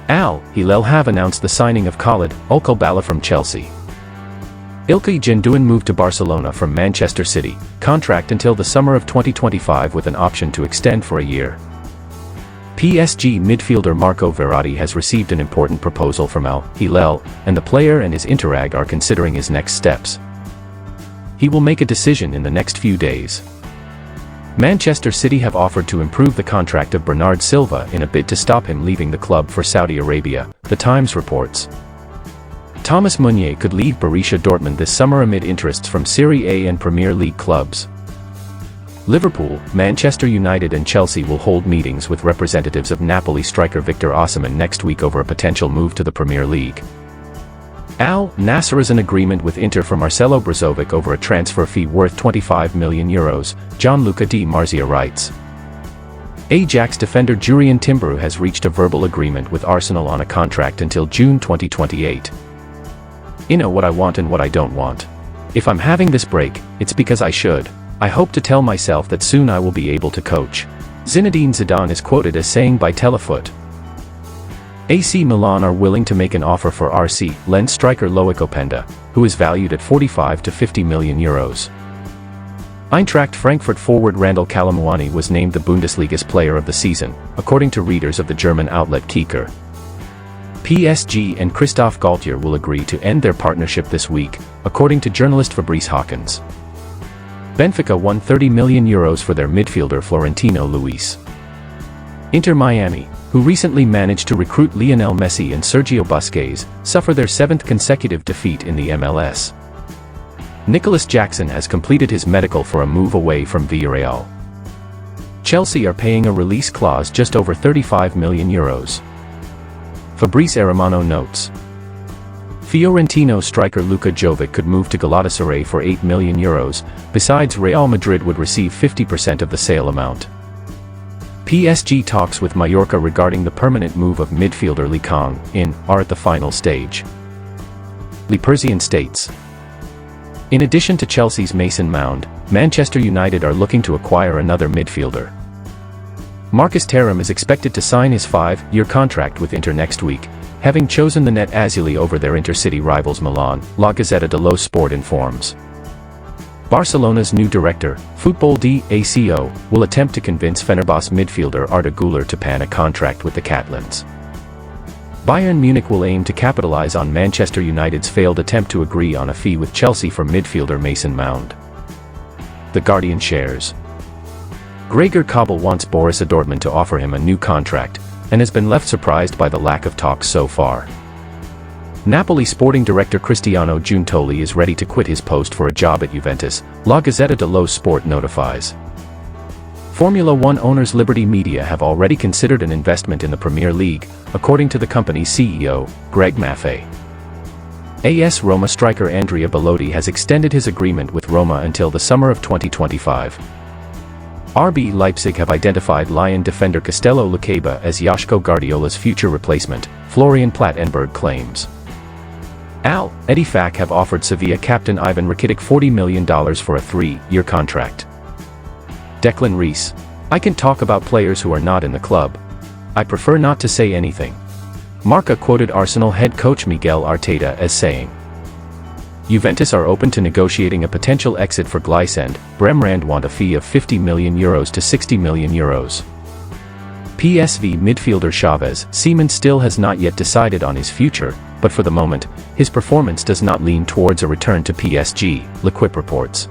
Al Hilal have announced the signing of Khalid Al-Koulibaly from Chelsea. Ilkay Gündoğan moved to Barcelona from Manchester City, contract until the summer of 2025 with an option to extend for a year. PSG midfielder Marco Verratti has received an important proposal from Al Hilal, and the player and his entourage are considering his next steps. He will make a decision in the next few days. Manchester City have offered to improve the contract of Bernard Silva in a bid to stop him leaving the club for Saudi Arabia, The Times reports. Thomas Meunier could leave Borussia Dortmund this summer amid interests from Serie A and Premier League clubs. Liverpool, Manchester United and Chelsea will hold meetings with representatives of Napoli striker Victor Osimhen next week over a potential move to the Premier League. Al Nassr is in agreement with Inter for Marcelo Brozovic over a transfer fee worth €25 million, Gianluca Di Marzia writes. Ajax defender Jurriën Timber has reached a verbal agreement with Arsenal on a contract until June 2028. I know what I want and what I don't want. If I'm having this break, it's because I should. I hope to tell myself that soon I will be able to coach. Zinedine Zidane is quoted as saying by Telefoot. AC Milan are willing to make an offer for RC Lens striker Loic Openda, who is valued at €45 to €50 million. Eintracht Frankfurt forward Randall Kalamuani was named the Bundesliga's player of the season, according to readers of the German outlet Kicker. PSG and Christophe Galtier will agree to end their partnership this week, according to journalist Fabrice Hawkins. Benfica won €30 million for their midfielder Florentino Luis. Inter Miami, who recently managed to recruit Lionel Messi and Sergio Busquets, suffer their 7th consecutive defeat in the MLS. Nicholas Jackson has completed his medical for a move away from Villarreal. Chelsea are paying a release clause just over €35 million. Fabrice Aramano notes. Fiorentino striker Luka Jovic could move to Galatasaray for €8 million, besides Real Madrid would receive 50% of the sale amount. PSG talks with Mallorca regarding the permanent move of midfielder Lee Kang-in are at the final stage. Le Parisien states. In addition to Chelsea's Mason Mount, Manchester United are looking to acquire another midfielder. Marcus Thuram is expected to sign his 5-year contract with Inter next week, having chosen the Net Azzurri over their intercity rivals Milan, La Gazzetta dello Sport informs. Barcelona's new director, Football d'Aco, will attempt to convince Fenerbahce midfielder Arda Güler to pan a contract with the Catalans. Bayern Munich will aim to capitalize on Manchester United's failed attempt to agree on a fee with Chelsea for midfielder Mason Mount. The Guardian shares. Gregor Kobel wants Borussia Dortmund to offer him a new contract, and has been left surprised by the lack of talks so far. Napoli sporting director Cristiano Giuntoli is ready to quit his post for a job at Juventus, La Gazzetta dello Sport notifies. Formula One owners Liberty Media have already considered an investment in the Premier League, according to the company's CEO, Greg Maffei. AS Roma striker Andrea Belotti has extended his agreement with Roma until the summer of 2025. RB Leipzig have identified Lyon defender Castello Lukeba as Joško Guardiola's future replacement, Florian Plettenberg claims. Al Ettifaq have offered Sevilla captain Ivan Rakitic $40 million for a 3-year contract. Declan Rice. I can talk about players who are not in the club. I prefer not to say anything. Marca quoted Arsenal head coach Miguel Arteta as saying. Juventus are open to negotiating a potential exit for Gleisend. Bremrand want a fee of €50 million to €60 million. PSV midfielder Chavez Seaman still has not yet decided on his future, but for the moment, his performance does not lean towards a return to PSG, L'Equipe reports.